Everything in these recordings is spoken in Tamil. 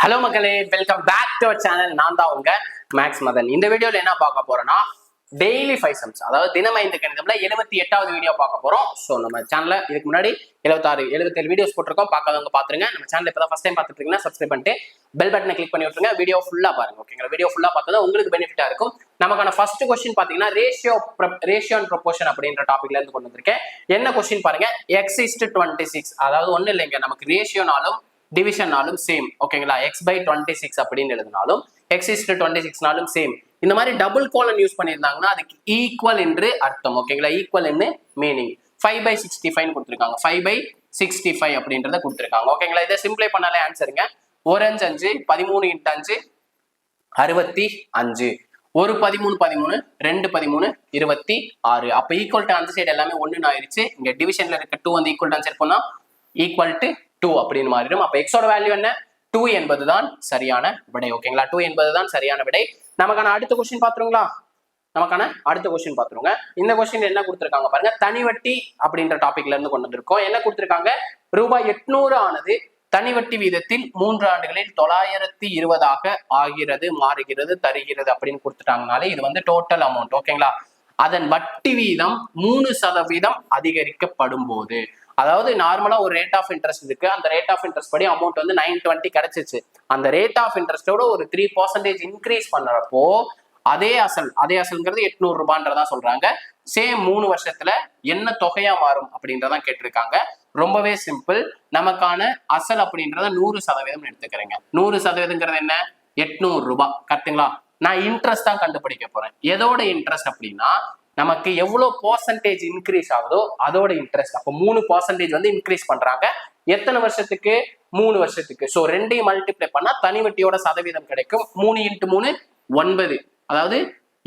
ஹலோ மக்களே, welcome back to our channel. நான் தான் உங்க மேக்ஸ் மதன். இந்த வீடியோல என்ன பார்க்க போறோம்னா டெய்லி 5 சம்ஸ், அதாவது தினம் 5 கணிதம்ல 78வது வீடியோ பார்க்க போறோம். ஸோ நம்ம சேனல்ல இதுக்கு முன்னாடி 77 வீடியோஸ் போட்டிருக்கோம். பார்க்காதவங்க பாத்துருங்க. நம்ம சேனல் இப்பதான் ஃபர்ஸ்ட் டைம் பார்த்துட்டு இருக்கீங்கன்னா சப்ஸ்கிரைப் பண்ணிட்டு பெல் பட்டனை கிளிக் பண்ணி விட்டுருங்க. வீடியோ ஃபுல்லா பாருங்க. ஓகேங்களா? வீடியோ ஃபுல்லா பார்த்தா உங்களுக்கு பெனிஃபிட்டா இருக்கும். நமக்கான ஃபர்ஸ்ட் கொஸ்டின் பாத்தீங்கன்னா ரேஷியோ அண்ட் ப்ரொபோர்ஷன் அப்படின்ற டாபிக்ல இருந்து கொண்டு வந்திருக்கேன். என்ன கொஸ்டின் பாருங்க, x:26, அதாவது ஒண்ணு இல்லைங்க, நமக்கு ரேஷியோனாலும் டிவிஷன்னாலும் சேம். ஓகேங்களா? x/26 அப்படின்னு எழுதினாலும் x:26னாலும் சேம். இந்த மாதிரி டபுள் கோலன் யூஸ் பண்ணியிருந்தாங்கன்னா அதுக்கு ஈக்குவல் என்று அர்த்தம். ஓகேங்களா? ஈக்குவல் என்று மீனிங். 5/65 கொடுத்துருக்காங்க. 5/65 அப்படின்றத கொடுத்துருக்காங்க. ஓகேங்களா? இதை சிம்பிளை பண்ணாலே ஆன்சருங்க. 1 5 5 13 × 5 65. 1 13 13 2 13 26. அப்ப ஈக்குவல் டு அந்த சைடு எல்லாமே 1 ஆயிருச்சு. இங்க டிவிஷன்ல இருக்க 2 வந்து ஈக்குவல் டு ஆன்சர் பண்ணா ஈக்குவல் டு 2 அப்படின்னு மாறிடும். அப்ப எக்ஸோட வேல்யூ என்ன? 2 என்பதுதான் சரியான விடை. ஓகேங்களா? 2 என்பதுதான் சரியான விடை. நமக்கான அடுத்த கொஸ்டின் பாத்துருங்களா? இந்த கொஸ்டின் என்ன கொடுத்திருக்காங்க பாருங்க. தனிவட்டி அப்படின்ற டாபிக்ல இருந்து கொண்டு வந்திருக்கோம். என்ன கொடுத்திருக்காங்க? ரூபாய் 800 ஆனது தனிவட்டி வீதத்தில் 3 ஆண்டுகளில் 920 ஆகிறது, மாறுகிறது, தருகிறது அப்படின்னு கொடுத்துட்டாங்கனாலே இது வந்து டோட்டல் அமௌண்ட். ஓகேங்களா? அதன் வட்டி வீதம் 3% அதிகரிக்கப்படும் போது, அதாவது நார்மலா ஒரு ரேட் ஆஃப் இன்ட்ரெஸ்ட் இருக்கு. அந்த ரேட் ஆஃப் இன்ட்ரெஸ்ட் படி அமௌண்ட் வந்து 920 கிடைச்சிச்சு. அந்த ரேட் ஆஃப் இன்ட்ரெஸ்டோட ஒரு 3% இன்க்ரீஸ் பண்றப்போ அதே அசல்ங்கிறது 800 ரூபான்றதான் சொல்றாங்க. சேம் 3 வருஷத்துல என்ன தொகையா மாறும் அப்படின்றதான் கேட்டிருக்காங்க. ரொம்பவே சிம்பிள். நமக்கான அசல் அப்படின்றத 100% எடுத்துக்கிறேங்க. 100%ங்கிறது என்ன? 800 ரூபாய். கரெக்டுங்களா? நான் இன்ட்ரெஸ்ட் தான் கண்டுபிடிக்க போறேன். எதோட இன்ட்ரெஸ்ட் அப்படின்னா நமக்கு எவ்வளவு பர்சன்டேஜ் இன்க்ரீஸ் ஆகுதோ அதோட இன்ட்ரெஸ்ட். அப்போ 3% வந்து இன்க்ரீஸ் பண்றாங்க. எத்தனை வருஷத்துக்கு? 3 வருஷத்துக்கு. ஸோ ரெண்டையும் மல்டிப்ளை பண்ணா தனிவட்டியோட சதவீதம் கிடைக்கும். 3 × 3 9. அதாவது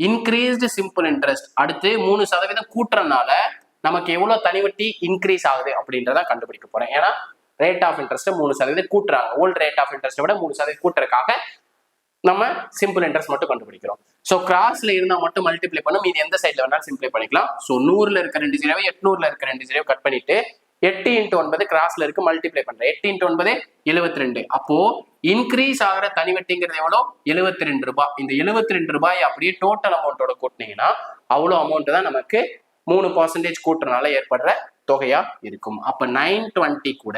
இன்க்ரீஸ்டு சிம்பிள் இன்ட்ரெஸ்ட். அடுத்து 3% கூட்டுறதுனால நமக்கு எவ்வளவு தனிவட்டி இன்க்ரீஸ் ஆகுது அப்படின்றத கண்டுபிடிக்க போறேன். ஏன்னா ரேட் ஆஃப் இன்ட்ரெஸ்ட் 3% கூட்டுறாங்க. ஓல்டு ரேட் ஆஃப் இன்ட்ரெஸ்ட் விட 3% கூட்டுறதுக்காக நம்ம சிம்பிள் இன்ட்ரெஸ்ட் மட்டும் கண்டுபிடிக்கிறோம். ஸோ கிராஸ்ல இருந்தா மட்டும் மல்டிப்ளை பண்ணும். இது எந்த சைட்ல வேணாலும் சிம்பிளை பண்ணிக்கலாம். ஸோ 100ல இருக்க 2 ஜீரோவை 800ல இருக்க 2 ஜீரோவை கட் பண்ணிட்டு 8 × 9 கிராஸ்ல இருக்கு மல்டிப்ளை பண்றேன். 8 × 9 72. அப்போ இன்க்ரீஸ் ஆகிற தனிவட்டிங்கிறது எவ்வளோ? 72 ரூபாய். இந்த 72 ரூபாய் அப்படியே டோட்டல் அமௌண்ட்டோட கூட்டினீங்கன்னா அவ்வளோ அமௌண்ட் தான் நமக்கு 3% கூட்டுறதுனால ஏற்படுற தொகையா இருக்கும். அப்ப 920 கூட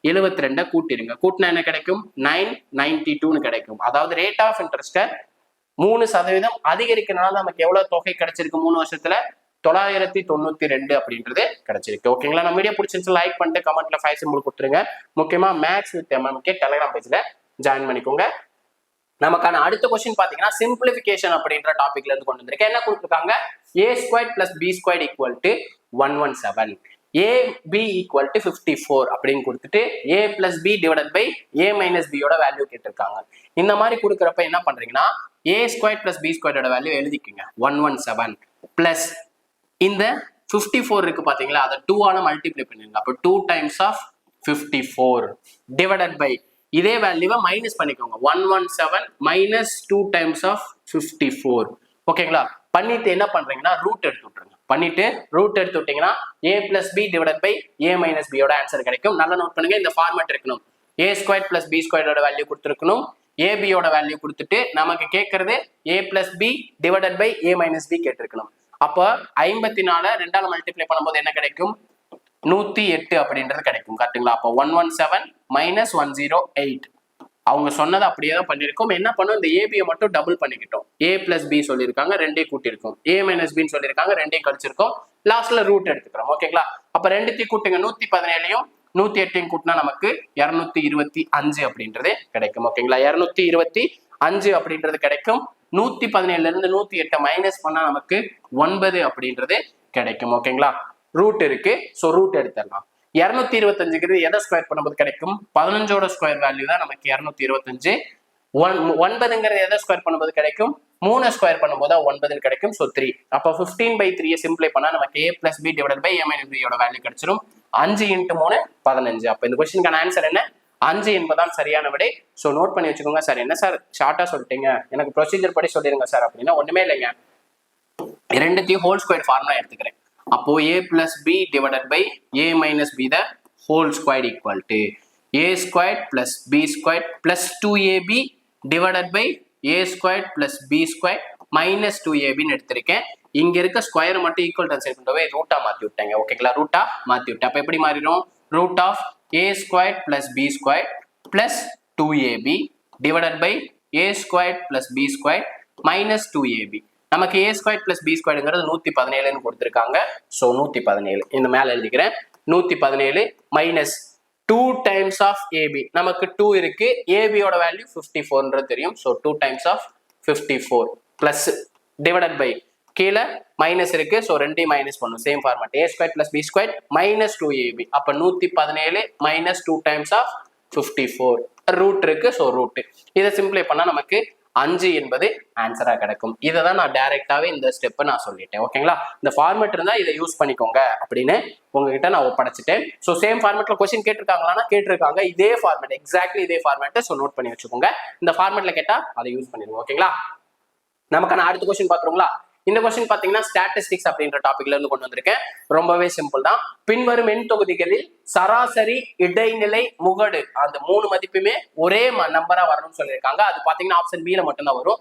72 கூட்டிருங்க. கூட்டினா என்ன கிடைக்கும்? 992 கிடைக்கும். அதாவது ரேட் ஆஃப் இன்ட்ரெஸ்ட 3% அதிகரிக்கிறதுனால நமக்கு எவ்வளவு தொகை கிடைச்சிருக்கு? 3 வருஷத்துல 992 அப்படின்றது கிடைச்சிருக்கு. ஓகேங்களா? நம்ம வீடியோ பிடிச்சிருந்துச்சு லைக் பண்ணிட்டு கமெண்ட்ல 5 சிம்பிள் கொடுத்துருங்க. முக்கியமா மேக்ஸ் வித் MMK டெலிகிராம் பேஜ்ல ஜாயின் பண்ணிக்கோங்க. நமக்கான அடுத்த கொஸ்டின் பாத்தீங்கன்னா சிம்பிளிபிகேஷன் அப்படின்ற டாபிக்ல இருந்து கொண்டு வந்திருக்கேன். என்ன கொடுத்துருக்காங்க? a² + b² = 117. ab = 54 அப்படின்னு கொடுத்துட்டு a + b / a - b யோட வேல்யூ கேட்டிருக்காங்க. இந்த மாதிரி கொடுக்குறப்ப என்ன பண்றீங்கன்னா a² + b² ஓட வேல்யூ எழுதிக்குங்க. 117 பிளஸ் இந்த 54 இருக்கு பாத்தீங்களா, அதை 2 ஆல மல்டிப்ளை பண்ணிருங்க. அப்போ 2 × 54 / இதே வேல்யூவை மைனஸ் பண்ணிக்கோங்க. 117 - 2 × 54. ஓகேங்களா? பண்ணிட்டு என்ன பண்றீங்கன்னா ரூட் எடுத்து விட்டுருங்க. பண்ணிட்டு ரூட் எடுத்து விட்டீங்கன்னா a + b / a - b யோட ஆன்சர் கிடைக்கும். நல்லா நோட் பண்ணுங்க. இந்த ஃபார்மேட் இருக்கணும். a² + b² ஓட வேல்யூ கொடுத்துருக்கணும். ab யோட வேல்யூ கொடுத்துட்டு நமக்கு கேட்கறது a + b / a - b கேட்டிருக்கணும். அப்போ 54 2ஆல மல்டிப்ளை பண்ணும்போது என்ன கிடைக்கும்? 108 அப்படின்றது கிடைக்கும். கரெக்டுங்களா? அப்போ 117 - 108. அவங்க சொன்னதை அப்படியே தான் பண்ணிருக்கோம். என்ன பண்ணும்? இந்த ஏபியை மட்டும் டபுள் பண்ணிக்கிட்டோம். a + b சொல்லியிருக்காங்க, 2ஐயும் கூட்டியிருக்கோம். a - b சொல்லியிருக்காங்க, 2ஐயும் கழிச்சிருக்கோம். லாஸ்ட்ல ரூட் எடுத்துக்கிறோம். ஓகேங்களா? அப்ப 2ஐயும் கூட்டுங்க. 117ஐயும் 108ஐயும் கூட்டினா நமக்கு 225 அப்படின்றது கிடைக்கும். ஓகேங்களா? 225 அப்படின்றது கிடைக்கும். 117ல இருந்து 108 மைனஸ் பண்ணா நமக்கு 9 அப்படின்றது கிடைக்கும். ஓகேங்களா? ரூட் இருக்கு. ஸோ ரூட் எடுத்துடலாம். 225 எதை ஸ்கொயர் பண்ணும்போது கிடைக்கும்? 15ஓட ஸ்கொயர் வேல்யூ தான் நமக்கு 225. 9ங்கிறது எதை ஸ்கொயர் பண்ணும்போது கிடைக்கும்? 3 ஸ்கொயர் பண்ணும்போது 9 கிடைக்கும். ஸோ 3. அப்போ 15/3 சிம்பிளை பண்ணா நமக்கு a + b / a - b யோட வேல்யூ கிடைச்சிடும். 5 × 3 15. அப்போ இந்த கொஸ்டினுக்கான ஆன்சர் என்ன? 5 என்பதான் சரியான விடை. ஸோ நோட் பண்ணி வச்சுக்கோங்க. சார் என்ன சார் ஷார்ட்டா சொல்லிட்டீங்க, எனக்கு ப்ரொசீஜர் படி சொல்லிருங்க சார் அப்படின்னா ஒண்ணுமே இல்லைங்க. 2ஐயும் ஹோல் ஸ்கொயர் ஃபார்முலா எடுத்துக்கிறேன். அப்போ a + b / a - b the whole square equal to a squared plus b squared plus 2ab divided by a squared plus b squared minus 2ab எடுத்திருக்கேன். இங்க இருக்க ஸ்கொயர் மட்டும் ஈக்குவல் ட்ரான்ஸ்லேட் பண்ணவே ரூட்டா மாத்தி விட்டாங்க. ஓகேங்களா, ரூட்டா மாத்தி விட்டேன். அப்ப எப்படி மாறிடும்? Root of a squared plus b squared plus 2ab divided by a squared plus b squared minus 2ab. நமக்கு a squared plus b squaredங்கிறது 117ன்னு கொடுத்திருக்காங்க. ஸோ 117 இந்த மேல எழுதிக்கிறேன். 117 மைனஸ் 2 times of ab. நமக்கு 2 இருக்கு, ab ஓட வேல்யூ 54ன்றது தெரியும். So 2 times of 54 plus divided by கீழே மைனஸ் இருக்கு. ஸோ ரெண்டையும் மைனஸ் பண்ணும். Same format a squared plus b squared minus 2ab. அப்ப 117 minus 2 times of 54 ரூட் இருக்கு. ஸோ ரூட் இதை சிம்பிளை பண்ணா நமக்கு 5 என்பது ஆன்சரா கிடைக்கும். இதை தான் நான் டைரக்டாவே இந்த ஸ்டெப்பை நான் சொல்லிட்டேன். ஓகேங்களா, இந்த ஃபார்மேட் இருந்தா இதை யூஸ் பண்ணிக்கோங்க அப்படின்னு உங்ககிட்ட நான் ஒப்படைச்சிட்டேன். ஸோ சேம் ஃபார்மேட்ல கொஸ்டின் கேட்டிருக்காங்களான்னா கேட்டிருக்காங்க. இதே ஃபார்மேட், எக்ஸாக்ட்லி இதே ஃபார்மேட்டை ஸோ நோட் பண்ணி வச்சுக்கோங்க. இந்த ஃபார்மேட்ல கேட்டா அதை யூஸ் பண்ணிடுங்க. ஓகேங்களா, நமக்கான அடுத்த கொஸ்டின் பாத்துருங்களா? இந்த கொஸ்டின் பாத்தீங்கன்னா ஸ்டாட்டிஸ்டிக்ஸ் அப்படின்ற டாபிக்ல இருந்து கொண்டு வந்திருக்கேன். ரொம்பவே சிம்பிள் தான். பின்வரும் எண் தொகுதிகளில் சராசரி, இடைநிலை, முகடு அந்த 3 மதிப்புமே ஒரே நம்பரா வரணும்னு சொல்லியிருக்காங்க. அது பாத்தீங்கன்னா ஆப்ஷன் பில மட்டும்தான் வரும்.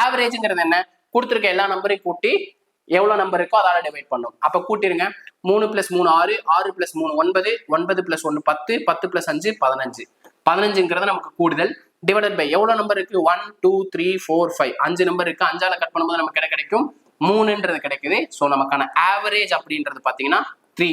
ஆவரேஜ்ங்கிறது என்ன? கொடுத்துருக்க எல்லா நம்பரையும் கூட்டி எவ்வளவு நம்பர் இருக்கோ அதால டிவைட் பண்ணும். அப்ப கூட்டிருங்க. 3 + 3 6, 6 + 3 9, 9 + 1 10, 10 + 5 15. 15ங்கிறது நமக்கு கூடுதல். டிவைடட் பை எவ்வளவு நம்பர் இருக்கு? 1 2 3 4 5 5 நம்பர் இருக்கு. 5ஆல கட் பண்ணும்போது நமக்கு என்ன கிடைக்கும்? 3ன்றது கிடைக்குது. ஸோ நமக்கான ஆவரேஜ் அப்படின்றது பாத்தீங்கன்னா 3.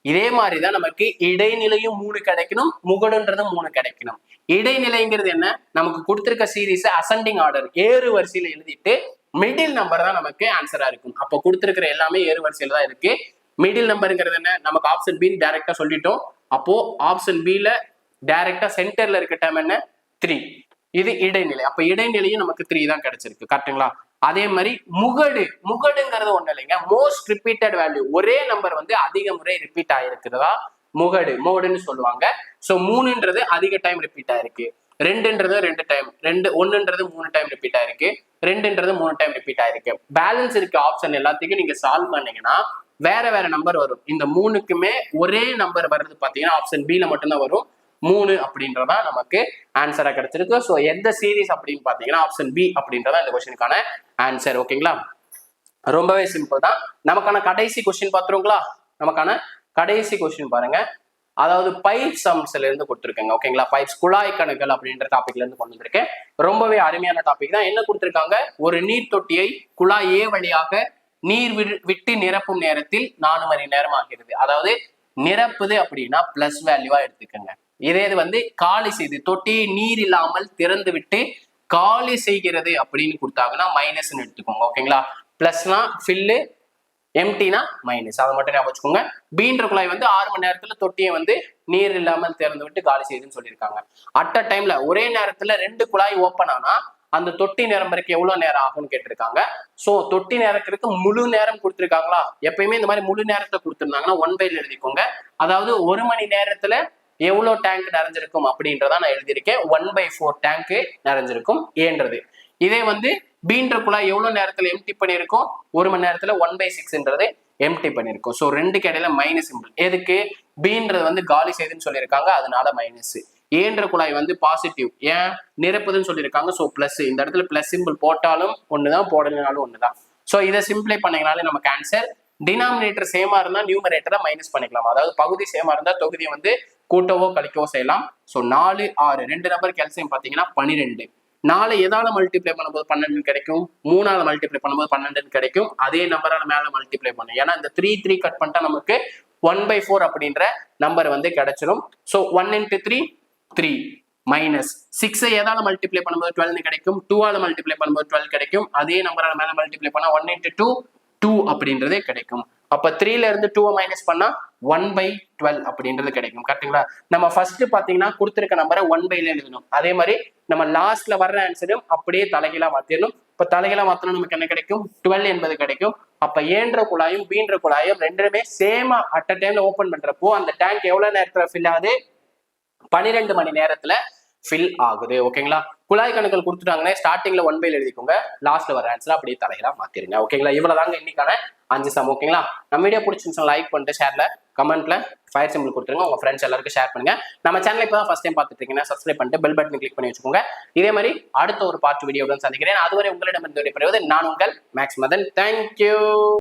இதே மாதிரிதான் நமக்கு இடைநிலையும் 3 கிடைக்கணும், முகடுன்றதும் 3 கிடைக்கணும். இடைநிலைங்கிறது என்ன? நமக்கு கொடுத்திருக்க சீரீஸ் அசெண்டிங் ஆர்டர் ஏறு வரிசையில எழுதிட்டு மிடில் நம்பர் தான் நமக்கு ஆன்சரா இருக்கும். அப்போ கொடுத்திருக்கிற எல்லாமே ஏறு வரிசையில தான் இருக்கு. மிடில் நம்பருங்கிறது என்ன? நமக்கு ஆப்ஷன் பி டைரக்டா சொல்லிட்டோம். அப்போ ஆப்ஷன் பில டைரக்டா சென்டர்ல இருக்க டேம் என்ன? 3. இது இடைநிலை. அப்ப இடைநிலையும் நமக்கு 3 தான் கிடைச்சிருக்கு. கரெக்டுங்களா? அதே மாதிரி முகடுங்கிறது ஒண்ணு இல்லைங்க, மோஸ்ட் ரிப்பீட்டட் வேல்யூ. ஒரே நம்பர் வந்து அதிக முறை ரிப்பீட் ஆயிருக்கிறதா முகடுன்னு சொல்லுவாங்க. சோ 3ன்றது அதிக டைம் ரிப்பீட் ஆயிருக்கு. 2ன்றது 2 டைம், 1ன்றது 3 டைம் ரிப்பீட் ஆயிருக்கு. 2ன்றது 3 டைம் ரிப்பீட் ஆயிருக்கு. பேலன்ஸ் இருக்க ஆப்ஷன் எல்லாத்தையும் நீங்க சால்வ் பண்ணீங்கன்னா வேற வேற நம்பர் வரும். இந்த 3க்குமே ஒரே நம்பர் வர்றது பாத்தீங்கன்னா ஆப்ஷன் பில மட்டும்தான் வரும். 3 அப்படின்றதா நமக்கு ஆன்சரா கிடைச்சிருக்கு. ஸோ எந்த சீரீஸ் அப்படின்னு பாத்தீங்கன்னா ஆப்ஷன் பி அப்படின்றதா இந்த கொஸ்டினுக்கான ஆன்சர். ஓகேங்களா, ரொம்பவே சிம்பிள் தான். நமக்கான கடைசி கொஸ்டின் பாத்துருங்களா? நமக்கான கடைசி கொஸ்டின் பாருங்க. அதாவது பைப் சம்ஸ்ல இருந்து கொடுத்துருக்காங்க. ஓகேங்களா, பைப்ஸ் குழாய் கணக்குகள் அப்படின்ற டாபிக்ல இருந்து கொண்டு வந்திருக்கேன். ரொம்பவே அருமையான டாபிக் தான். என்ன கொடுத்திருக்காங்க? ஒரு நீர் தொட்டியை குழாய் ஏ வழியாக நீர் விட்டு நிரப்பும் நேரத்தில் 4 மணி நேரம் ஆகிறது. அதாவது நிரப்புது அப்படின்னா பிளஸ் வேல்யூவா எடுத்துக்கோங்க. இதே இது வந்து காலி செய்து தொட்டியை நீர் இல்லாமல் திறந்து விட்டு காலி செய்கிறது அப்படின்னு கொடுத்தாங்கன்னா மைனஸ்ன்னு எடுத்துக்கோங்க. ஓகேங்களா, பிளஸ்னா ஃபில்லு, எம்டினா மைனஸ். அதை மட்டும் ஞாபகம் வச்சுக்கோங்க. பீன்ற குழாய் வந்து 6 மணி நேரத்துல தொட்டியை வந்து நீர் இல்லாமல் திறந்து விட்டு காலி செய்யுதுன்னு சொல்லியிருக்காங்க. அட் அ டைம்ல ஒரே நேரத்துல 2 குழாய் ஓப்பன் ஆனா அந்த தொட்டி நிரம்புறதுக்கு எவ்வளவு நேரம் ஆகும்னு கேட்டிருக்காங்க. சோ தொட்டி நேரத்துக்கு முழு நேரம் கொடுத்திருக்காங்களா? எப்பயுமே இந்த மாதிரி முழு நேரத்தை கொடுத்திருந்தாங்கன்னா 1/ல எழுதிக்கோங்க. அதாவது 1 மணி நேரத்துல எவ்வளவு டேங்க் நிறைஞ்சிருக்கும் அப்படின்றத நான் எழுதியிருக்கேன். 1/4 டேங்க் நிறைஞ்சிருக்கும் ஏன்றது. இதே வந்து பீன்ற குழாய் எவ்வளவு நேரத்துல எம்டி பண்ணிருக்கும்? 1 மணி நேரத்துல 1/6ன்றது எம்டி பண்ணிருக்கும். ஸோ 2க்கு இடையில மைனஸ் சிம்பிள். எதுக்கு? பீன்றது வந்து காலி செய்துன்னு சொல்லியிருக்காங்க, அதனால மைனஸ். ஏன்ற குழாய் வந்து பாசிட்டிவ், ஏன் நிரப்புதுன்னு சொல்லியிருக்காங்க. So plus. இந்த இடத்துல பிளஸ் சிம்பிள் போட்டாலும் ஒண்ணுதான், போடலனாலும் ஒண்ணுதான். ஸோ இதை சிம்பிளை பண்ணீங்கனாலே நமக்கு ஆன்சர். டினாமினேட்டர் சேமா இருந்தா நியூமரேட்டரை மைனஸ் பண்ணிக்கலாம். அதாவது பகுதி சேமா இருந்தா தொகுதியை வந்து கூட்டவோ கழிக்கவோ செய்யலாம். ஸோ 4 6 2 நம்பர் கேல்சியம் பாத்தீங்கன்னா 12. 4 எதால மல்டிப்ளை பண்ணும்போது 12 கிடைக்கும், 3ஆல மல்டிப்ளை பண்ணும்போது 12 கிடைக்கும். அதே நம்பரால மேல மல்டிப்ளை பண்ணும். ஏன்னா இந்த 3 கட் பண்ணிட்டா நமக்கு 1/4 அப்படின்ற நம்பர் வந்து கிடைச்சிடும். ஸோ 1 × 3 3 மைனஸ் 6 எதால மல்டிப்ளை பண்ணும்போது 12 கிடைக்கும், 2ஆல மல்டிப்ளை பண்ணும்போது 12 கிடைக்கும். அதே நம்பரால மேல மல்டிப்ளை பண்ணா 1 × 2 2 அப்படின்றதே கிடைக்கும். அப்ப 3ல இருந்து 2 மைனஸ் பண்ணா 1/12 அப்படின்றது கிடைக்கும். கரெக்டுங்களா? நம்ம ஃபர்ஸ்ட் பாத்தீங்கன்னா கொடுத்திருக்க நம்பரை 1/ல எழுதணும். அதே மாதிரி நம்ம லாஸ்ட்ல வர்ற ஆன்சரும் அப்படியே தலைகீழா மாத்திடணும். இப்ப தலைகீழா மாத்தணும் நமக்கு என்ன கிடைக்கும்? 12 என்பது கிடைக்கும். அப்ப ஏன்ற குழாயும் பீன்ற குழாயும் ரெண்டுமே சேமா அட் அ டைம்ல ஓபன் பண்றப்போ அந்த டேங்க் எவ்வளவு நேரத்துல ஃபில் ஆகுது? 12 மணி நேரத்துல ஃபில் ஆகுது. ஓகேங்களா? குழாய் கணக்குகள் கொடுத்துட்டாங்கன்னா ஸ்டார்டிங்ல 1 பை எழுதிக்கோங்க, லாஸ்ட்ல வர ஆன்சர் அப்படியே தலைகளா மாத்திருங்க. ஓகேங்களா? இவ்வளவுதாங்க இன்னைக்கான 5 சம். ஓகேங்களா? நம்ம வீடியோ பிடிச்சிருந்துச்சுன்னா லைக் பண்ணிட்டு ஷேர்ல கமெண்ட்ல ஃபயர் சிம்பிள் கொடுத்துருங்க, உங்க ஃப்ரெண்ட்ஸ் எல்லாருக்கும் ஷேர் பண்ணுங்க. நம்ம சேனல் இப்போ தான் ஃபர்ஸ்ட் டைம் பார்த்துட்டு இருக்கீங்கன்னா சப்ஸ்கிரைப் பண்ணிட்டு பெல் பட்டன் கிளிக் பண்ணி வச்சுக்கோங்க. இதே மாதிரி அடுத்த ஒரு பார்ட் வீடியோவுடன் சந்திக்கிறேன். அதுவரை உங்களிடம் இருந்து விடைபெறுவது நான் உங்கள் மேக்ஸ் மதன். தேங்க்யூ.